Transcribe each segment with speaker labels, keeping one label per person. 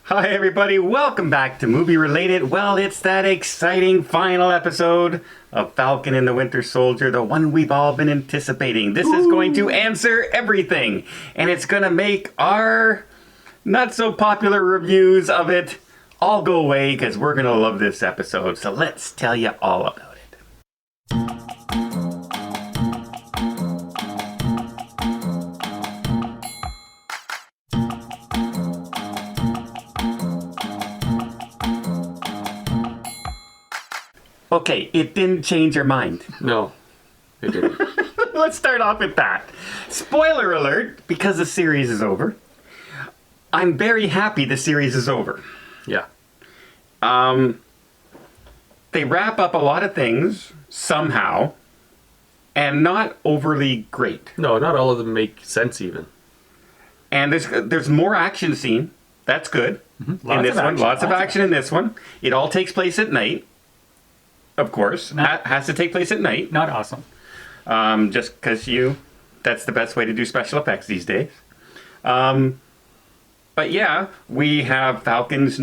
Speaker 1: Hi everybody, welcome back to Movie Related. Well, it's that exciting final episode of Falcon and the Winter Soldier, the one we've all been anticipating. This is going to answer everything, and it's going to make our not so popular reviews of it all go away because we're going to love this episode. So let's tell you all about it. Okay, it didn't change your mind.
Speaker 2: No, it didn't.
Speaker 1: Let's start off with that. Spoiler alert, because the series is over. I'm very happy the series is over.
Speaker 2: Yeah.
Speaker 1: They wrap up a lot of things, somehow, and not overly great.
Speaker 2: No, not all of them make sense even.
Speaker 1: And there's more action scene. That's good.
Speaker 3: Mm-hmm.
Speaker 1: In this one, lots of action in this one. It all takes place at night. Of course, has to take place at night.
Speaker 3: Not awesome.
Speaker 1: Just because that's the best way to do special effects these days. But yeah, we have Falcon's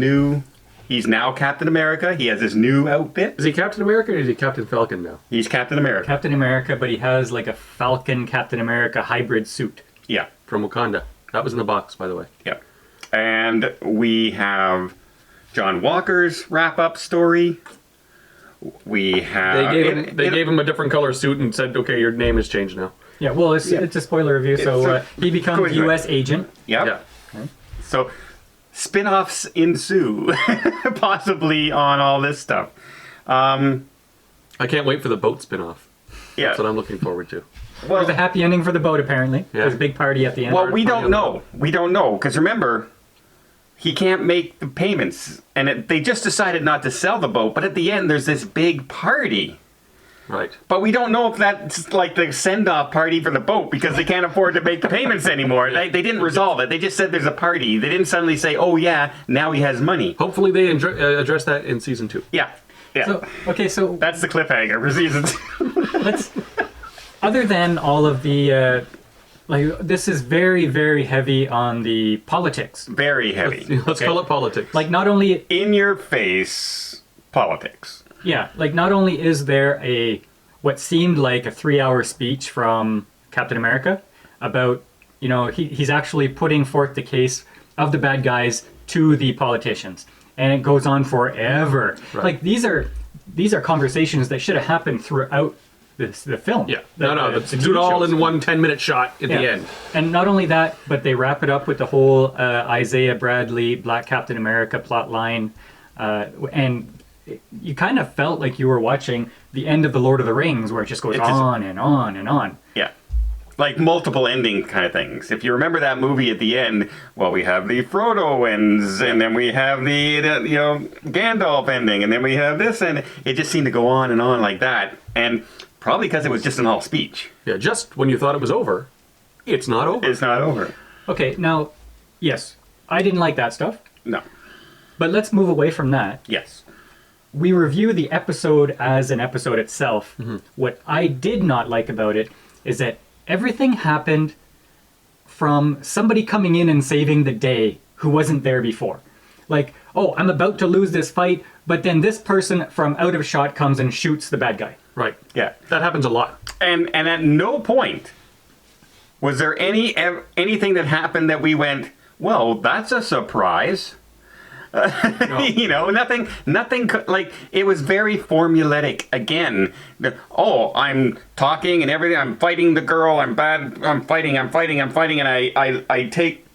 Speaker 1: he's now Captain America. He has his new outfit.
Speaker 2: Is he Captain America or is he Captain Falcon now?
Speaker 1: He's Captain America.
Speaker 3: Captain America, but he has like a Falcon Captain America hybrid suit.
Speaker 1: Yeah.
Speaker 2: From Wakanda. That was in the box, by the way.
Speaker 1: Yeah. And we have John Walker's wrap-up story. We have...
Speaker 2: They gave him a different color suit and said, okay, your name has changed now.
Speaker 3: Yeah, well, it's a spoiler review, so he becomes U.S. agent.
Speaker 1: Yep.
Speaker 2: Yeah.
Speaker 3: Okay.
Speaker 1: So, spin-offs ensue, possibly, on all this stuff.
Speaker 2: I can't wait for the boat spin-off.
Speaker 1: Yeah.
Speaker 2: That's what I'm looking forward to.
Speaker 1: Well,
Speaker 3: There's a happy ending for the boat, apparently.
Speaker 2: Yeah.
Speaker 3: There's a big party at the end.
Speaker 1: well, we don't know. We don't know, because remember... He can't make the payments, and they just decided not to sell the boat, but at the end there's this big party.
Speaker 2: Right.
Speaker 1: But we don't know if that's like the send-off party for the boat, because they can't afford to make the payments anymore. They didn't resolve it. They just said there's a party. They didn't suddenly say, oh yeah, now he has money.
Speaker 2: Hopefully they address that in season 2.
Speaker 1: Yeah. Yeah.
Speaker 3: So
Speaker 1: That's the cliffhanger for season 2.
Speaker 3: let's... Other than all of the... this is very, very heavy on the politics.
Speaker 1: Very heavy.
Speaker 2: Let's call it politics.
Speaker 3: Like, not only...
Speaker 1: In-your-face politics.
Speaker 3: Yeah, like, not only is there what seemed like a 3-hour speech from Captain America about, he's actually putting forth the case of the bad guys to the politicians. And it goes on forever.
Speaker 2: Right.
Speaker 3: Like, these are conversations that should have happened throughout the film.
Speaker 2: Yeah.
Speaker 3: The
Speaker 2: Do it all in one 10-minute shot at the end.
Speaker 3: And not only that, but they wrap it up with the whole Isaiah Bradley, Black Captain America plot line. And you kind of felt like you were watching the end of The Lord of the Rings, where it just goes on and on and on.
Speaker 1: Yeah. Like multiple ending kind of things. If you remember that movie at the end, well, we have the Frodo ends, and then we have the Gandalf ending, and then we have this, and it just seemed to go on and on like that. And probably because it was just an all speech.
Speaker 2: Yeah, just when you thought it was over, it's not over.
Speaker 1: It's not over.
Speaker 3: Okay, now, yes, I didn't like that stuff.
Speaker 1: No.
Speaker 3: But let's move away from that.
Speaker 1: Yes.
Speaker 3: We review the episode as an episode itself. Mm-hmm. What I did not like about it is that everything happened from somebody coming in and saving the day who wasn't there before. Like, oh, I'm about to lose this fight, but then this person from out of shot comes and shoots the bad guy.
Speaker 2: Right.
Speaker 1: Yeah.
Speaker 2: That happens a lot.
Speaker 1: And at no point was there anything that happened that we went, well, that's a surprise.
Speaker 2: No.
Speaker 1: Nothing, like, it was very formulaic. Again, I'm talking and everything, I'm fighting the girl, I'm bad, I'm fighting, and I take,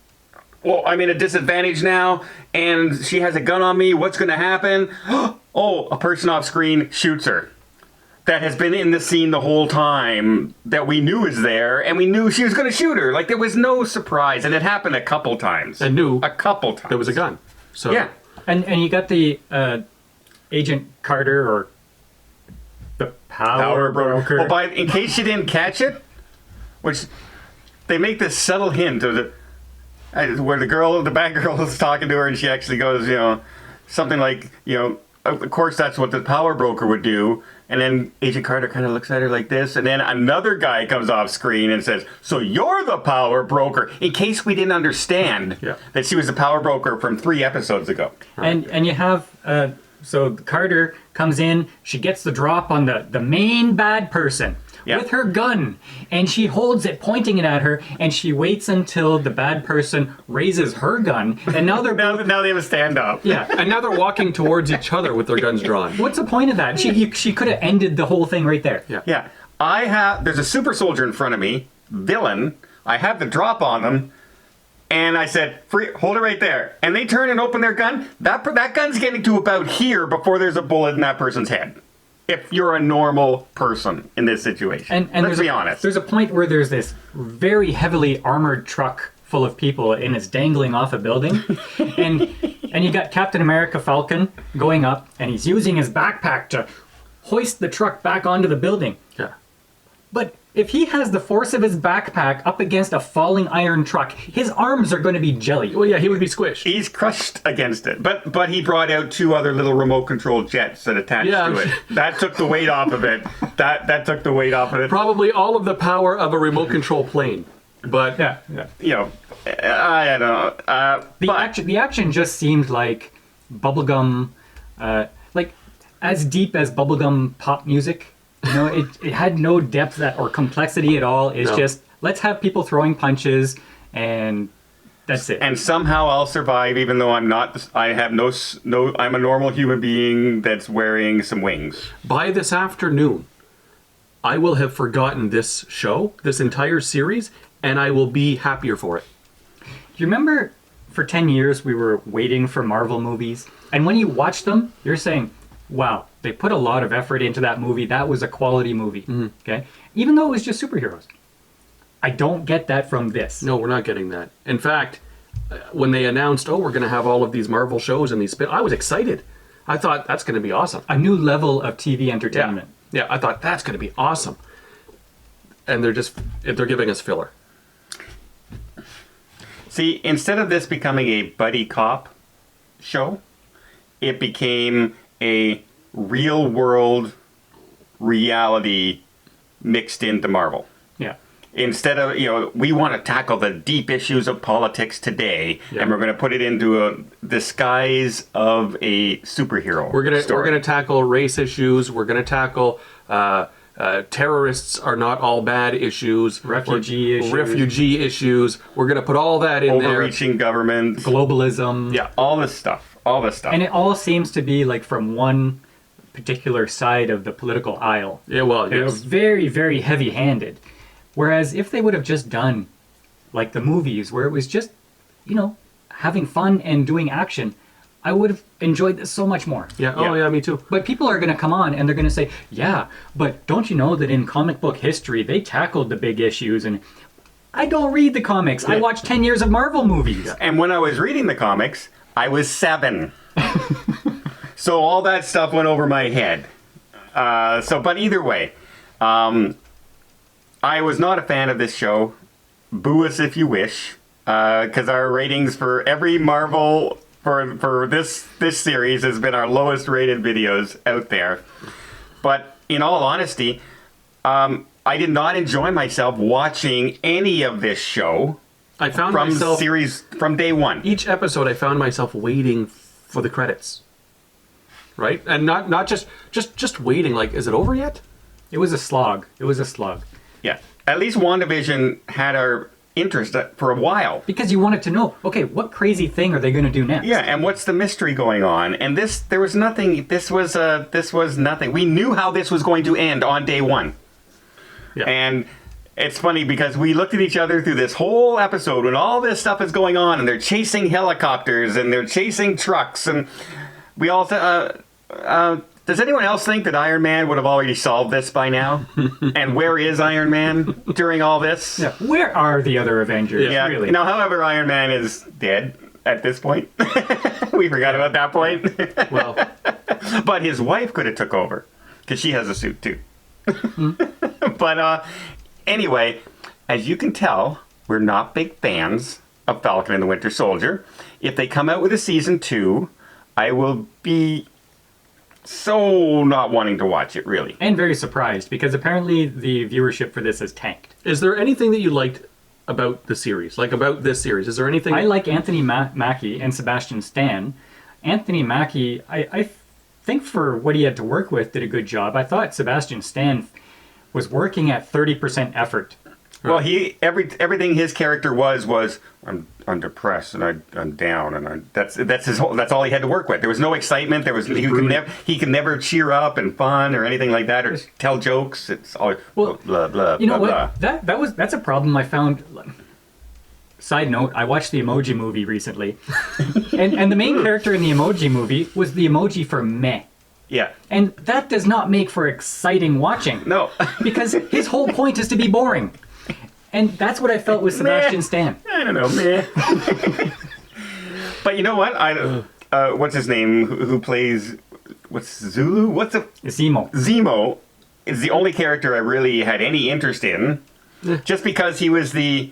Speaker 1: well, I'm in a disadvantage now, and she has a gun on me, what's going to happen? Oh, a person off screen shoots her. That has been in the scene the whole time, that we knew is there, and we knew she was going to shoot her. Like, there was no surprise, and it happened a couple times.
Speaker 2: And knew
Speaker 1: a couple times.
Speaker 2: there was a gun. So
Speaker 1: yeah.
Speaker 3: And you got the Agent Carter, or the Power Broker.
Speaker 1: Well, in case you didn't catch it, which they make this subtle hint of where the bad girl is talking to her, and she actually goes, something like, of course that's what the Power Broker would do. And then Agent Carter kind of looks at her like this, and then another guy comes off screen and says, "So you're the power broker," in case we didn't understand that she was the power broker from 3 episodes ago.
Speaker 3: And you have, so Carter comes in, she gets the drop on the main bad person with her gun, and she holds it pointing it at her, and she waits until the bad person raises her gun, and now they're
Speaker 1: now they have a standoff.
Speaker 3: Yeah.
Speaker 2: And now they're walking towards each other with their guns drawn.
Speaker 3: What's the point of that? She could have ended the whole thing right there.
Speaker 1: Yeah. There's a super soldier in front of me, villain. I have the drop on them. And I said, hold it right there. And they turn and open their gun. That gun's getting to about here before there's a bullet in that person's head. If you're a normal person in this situation. And let's be honest.
Speaker 3: There's a point where there's this very heavily armored truck full of people and it's dangling off a building. and you got Captain America Falcon going up and he's using his backpack to hoist the truck back onto the building.
Speaker 2: Yeah.
Speaker 3: But if he has the force of his backpack up against a falling iron truck, his arms are going to be jelly.
Speaker 2: Well, yeah, he would be squished.
Speaker 1: He's crushed against it. But he brought out 2 other little remote control jets that attached to it. That took the weight off of it. That took the weight off of it.
Speaker 2: Probably all of the power of a remote control plane. But
Speaker 1: you know, I don't know.
Speaker 3: The action just seemed like bubblegum, like as deep as bubblegum pop music. You know, it had no depth or complexity at all. It's just, let's have people throwing punches, and that's it.
Speaker 1: And somehow I'll survive, even though I'm not. I have no. I'm a normal human being that's wearing some wings.
Speaker 2: By this afternoon, I will have forgotten this show, this entire series, and I will be happier for it.
Speaker 3: Do you remember for 10 years we were waiting for Marvel movies? And when you watch them, you're saying, wow, they put a lot of effort into that movie. That was a quality movie. Mm-hmm. Okay? Even though it was just superheroes. I don't get that from this.
Speaker 2: No, we're not getting that. In fact, when they announced, we're going to have all of these Marvel shows and these I was excited. I thought, that's going to be awesome.
Speaker 3: A new level of TV entertainment.
Speaker 2: Yeah, I thought, that's going to be awesome. And they're giving us filler.
Speaker 1: See, instead of this becoming a buddy cop show, it became a real world reality mixed into Marvel.
Speaker 3: Yeah.
Speaker 1: Instead of, we want to tackle the deep issues of politics today, and we're going to put it into the skies of a superhero.
Speaker 2: We're going to tackle race issues. We're going to tackle terrorists are not all bad issues.
Speaker 3: Refugee
Speaker 2: issues. We're going to put all that in there.
Speaker 1: Overreaching government.
Speaker 3: Globalism.
Speaker 1: Yeah, all this stuff. And
Speaker 3: it all seems to be like from one particular side of the political aisle.
Speaker 2: Yeah, well,
Speaker 3: They're very, very heavy-handed. Whereas if they would have just done like the movies where it was just, having fun and doing action, I would have enjoyed this so much more.
Speaker 2: Yeah. Oh, yeah, me too.
Speaker 3: But people are going to come on and they're going to say, yeah, but don't you know that in comic book history, they tackled the big issues? And I don't read the comics. Yeah. I watched 10 years of Marvel movies.
Speaker 1: Yeah. And when I was reading the comics, I was 7. So all that stuff went over my head. But either way, I was not a fan of this show. Boo us if you wish. Because our ratings for every Marvel for this series has been our lowest rated videos out there. But in all honesty, I did not enjoy myself watching any of this show.
Speaker 2: I found myself
Speaker 1: series from day one.
Speaker 2: Each episode, I found myself waiting for the credits, right? And not just waiting. Like, is it over yet?
Speaker 3: It was a slog.
Speaker 1: Yeah. At least WandaVision had our interest for a while
Speaker 3: because you wanted to know. Okay, what crazy thing are they going to do next?
Speaker 1: Yeah, and what's the mystery going on? And there was nothing. This was nothing. We knew how this was going to end on day one. Yeah. And it's funny because we looked at each other through this whole episode when all this stuff is going on and they're chasing helicopters and they're chasing trucks and we all said, does anyone else think that Iron Man would have already solved this by now? And where is Iron Man during all this?
Speaker 3: Yeah. Where are the other Avengers?
Speaker 1: Yeah.
Speaker 3: Really?
Speaker 1: However, Iron Man is dead at this point. We forgot about that point.
Speaker 2: Well,
Speaker 1: but his wife could have took over because she has a suit too. But anyway, as you can tell, we're not big fans of Falcon and the Winter Soldier. If they come out with a season 2, I will be so not wanting to watch it, really.
Speaker 3: And very surprised, because apparently the viewership for this has tanked.
Speaker 2: Is there anything that you liked about the series? Like about this series? Is there anything...
Speaker 3: I like Anthony Mackie and Sebatian Stan. Anthony Mackie, I think for what he had to work with, did a good job. I thought Sebatian Stan was working at 30% effort.
Speaker 1: Well, everything his character was I'm depressed and I'm down and that's all he had to work with. There was no excitement. He could never cheer up and fun or anything like that or tell jokes. It's all blah blah.
Speaker 3: You know
Speaker 1: blah,
Speaker 3: what?
Speaker 1: blah.
Speaker 3: That's a problem I found. Side note: I watched the Emoji Movie recently, and the main character in the Emoji Movie was the emoji for meh.
Speaker 1: Yeah.
Speaker 3: And that does not make for exciting watching.
Speaker 1: No.
Speaker 3: Because his whole point is to be boring. And that's what I felt with Sebatian Stan.
Speaker 1: I don't know, man. But you know what? What's his name? Who plays? What's Zulu?
Speaker 3: Zemo.
Speaker 1: Zemo is the only character I really had any interest in, just because he was the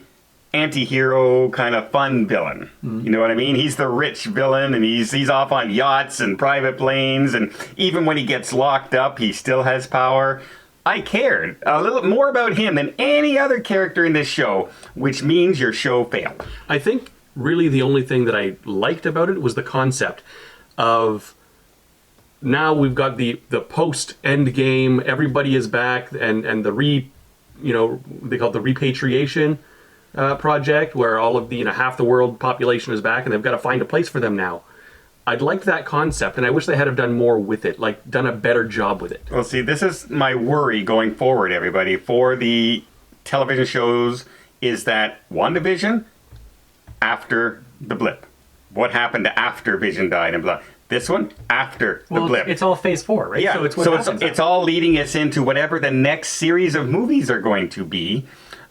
Speaker 1: anti-hero kind of fun villain. You know what I mean? He's the rich villain, and he's off on yachts and private planes, and even when he gets locked up, he still has power. I cared a little more about him than any other character in this show, which means your show failed.
Speaker 2: I think really the only thing that I liked about it was the concept of now we've got the post end game, everybody is back, and the they call it the repatriation project, where all of the half the world population is back and they've got to find a place for them now. I'd like that concept, and I wish they had have done more with it, like done a better job with it.
Speaker 1: Well, see, this is my worry going forward, everybody, for the television shows, is that WandaVision, after the blip. What happened after Vision died and blah. This one, after the blip.
Speaker 3: It's all phase 4, right?
Speaker 1: Yeah,
Speaker 3: So
Speaker 1: it's all leading us into whatever the next series of movies are going to be.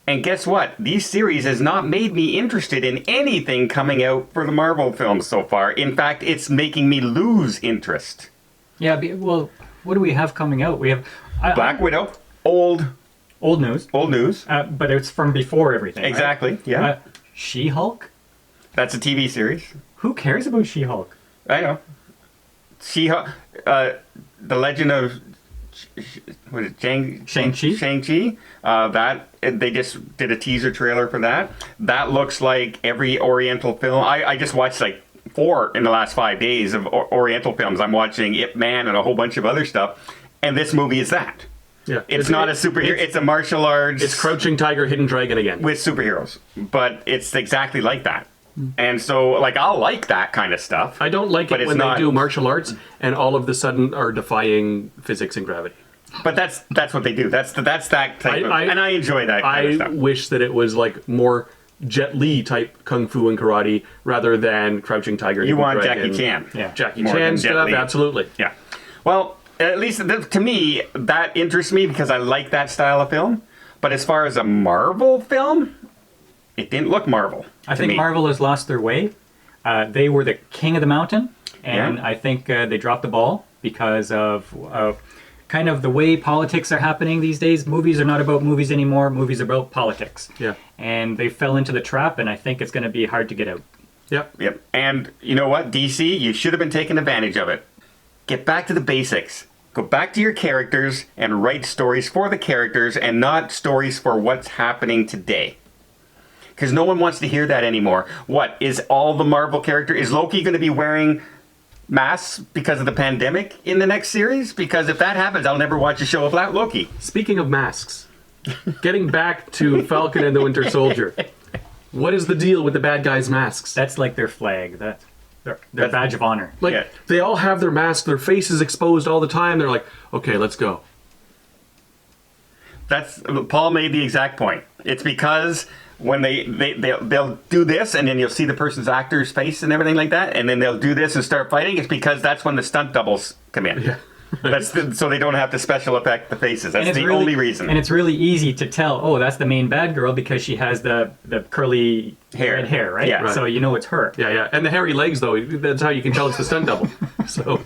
Speaker 1: And guess what? These series has not made me interested in anything coming out for the Marvel films so far. In fact, it's making me lose interest.
Speaker 3: Yeah, well, what do we have coming out? We have...
Speaker 1: Black Widow, old
Speaker 3: news.
Speaker 1: Old news.
Speaker 3: But it's from before everything,
Speaker 1: Exactly,
Speaker 3: right?
Speaker 1: yeah.
Speaker 3: She-Hulk?
Speaker 1: That's a TV series.
Speaker 3: Who cares about She-Hulk?
Speaker 1: I know. She-Hulk, The Legend of... What is it?
Speaker 3: Shang-Chi?
Speaker 1: Shang-Chi. That they just did a teaser trailer for that. That looks like every Oriental film. I just watched like 4 in the last 5 days of Oriental films. I'm watching Ip Man and a whole bunch of other stuff. And this movie is that.
Speaker 2: Yeah,
Speaker 1: it's not a superhero. It's a martial arts.
Speaker 2: It's Crouching Tiger, Hidden Dragon again
Speaker 1: with superheroes, but it's exactly like that. And so, like, I'll like that kind of stuff.
Speaker 2: I don't like it when they do martial arts and all of a sudden are defying physics and gravity.
Speaker 1: But that's what they do. That's that type of, and I enjoy that kind of stuff.
Speaker 2: I wish that it was like more Jet Li type kung fu and karate rather than Crouching Tiger.
Speaker 1: You want Jackie Chan.
Speaker 3: Yeah.
Speaker 2: Jackie Chan stuff, absolutely.
Speaker 1: Yeah. Well, at least to me, that interests me because I like that style of film. But as far as a Marvel film, it didn't look Marvel.
Speaker 3: I think Marvel has lost their way. They were the king of the mountain, and I think they dropped the ball because of kind of the way politics are happening these days. Movies are not about movies anymore. Movies are about politics.
Speaker 2: Yeah.
Speaker 3: And they fell into the trap, and I think it's going to be hard to get out.
Speaker 1: Yep. And you know what, DC, you should have been taking advantage of it. Get back to the basics. Go back to your characters and write stories for the characters and not stories for what's happening today. Because no one wants to hear that anymore. What, is all the Marvel is Loki going to be wearing masks because of the pandemic in the next series? Because if that happens, I'll never watch a show about Loki.
Speaker 2: Speaking of masks, getting back to Falcon and the Winter Soldier, what is the deal with the bad guys' masks?
Speaker 3: That's like their flag. That's their badge of honor.
Speaker 2: Like, they all have their masks, their faces exposed all the time. They're like, okay, let's go.
Speaker 1: Paul made the exact point. It's because when they'll do this, and then you'll see the person's actor's face and everything like that, and then they'll do this and start fighting. It's because that's when the stunt doubles come in. Yeah. So they don't have to special effect the faces. That's the only reason.
Speaker 3: And it's really easy to tell, oh, that's the main bad girl because she has the curly red hair, right?
Speaker 1: Yeah.
Speaker 3: So you know it's her.
Speaker 2: Yeah. And the hairy legs, though, that's how you can tell it's the stunt double. So.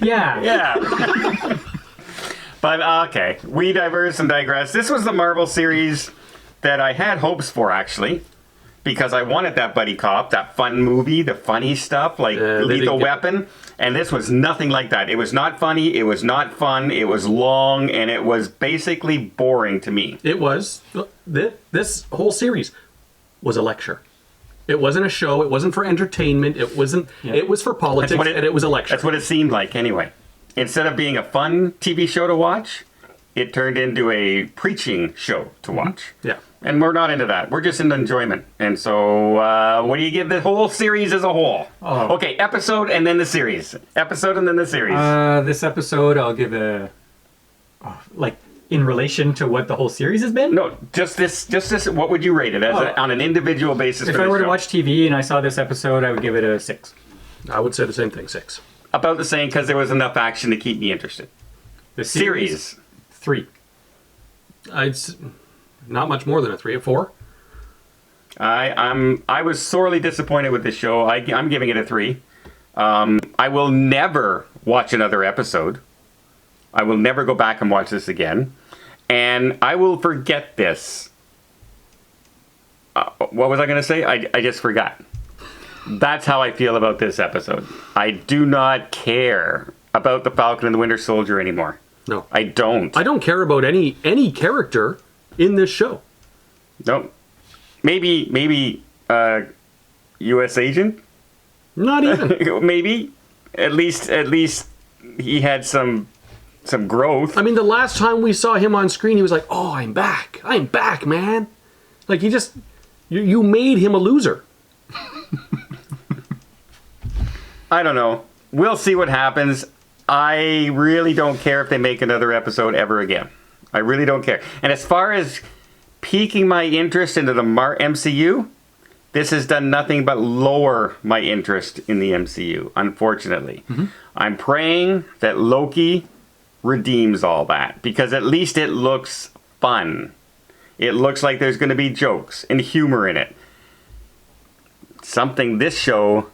Speaker 3: Yeah.
Speaker 1: But, okay, we diverse and digress. This was the Marvel series that I had hopes for, actually. because I wanted that buddy cop, that fun movie, the funny stuff like Lethal Weapon. And this was nothing like that. It was not funny. It was not fun. It was long, and it was basically boring to me.
Speaker 2: It was. This whole series was a lecture. It wasn't a show. It wasn't for entertainment. It wasn't. Yeah. It was for politics, and it was a lecture.
Speaker 1: That's what it seemed like, anyway. Instead of being a fun TV show to watch, it turned into a preaching show to watch.
Speaker 2: Yeah.
Speaker 1: And we're not into that. We're just into enjoyment. And so, what do you give the whole series as a whole? Oh. Okay, episode and then the series. Episode and then the series.
Speaker 3: This episode, I'll give like, in relation to what the whole series has been?
Speaker 1: No, just this. What would you rate it as on an individual basis?
Speaker 3: If I were to watch TV and I saw this episode, I would give it a 6.
Speaker 2: I would say the same thing, 6.
Speaker 1: About the same, because there was enough action to keep me interested.
Speaker 3: The series 3.
Speaker 2: It's not much more than a 3 or 4.
Speaker 1: I was sorely disappointed with this show. I'm giving it a 3. I will never watch another episode. I will never go back and watch this again. And I will forget this. What was I going to say? I just forgot. That's how I feel about this episode. I do not care about the Falcon and the Winter Soldier anymore.
Speaker 2: No.
Speaker 1: I don't.
Speaker 2: I don't care about any character in this show.
Speaker 1: No. Maybe U.S. agent?
Speaker 2: Not even.
Speaker 1: Maybe. At least he had some growth.
Speaker 2: I mean, the last time we saw him on screen, he was like, "Oh, I'm back. I'm back, man." Like, you made him a loser.
Speaker 1: I don't know. We'll see what happens. I really don't care if they make another episode ever again. I really don't care. And as far as piquing my interest into the MCU, this has done nothing but lower my interest in the MCU, unfortunately. Mm-hmm. I'm praying that Loki redeems all that, because at least it looks fun. It looks like there's going to be jokes and humor in it. Something this show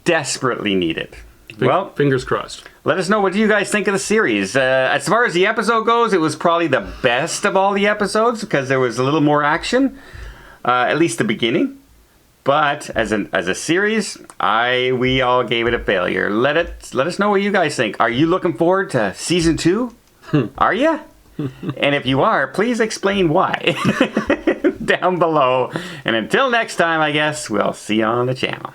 Speaker 1: desperately needed. Well,
Speaker 2: fingers crossed.
Speaker 1: Let us know, what do you guys think of the series? As far as the episode goes, it was probably the best of all the episodes because there was a little more action, at least the beginning. But as a series, we all gave it a failure. Let us know what you guys think. Are you looking forward to season 2? Are you? And if you are, please explain why down below. And until next time, I guess we'll see you on the channel.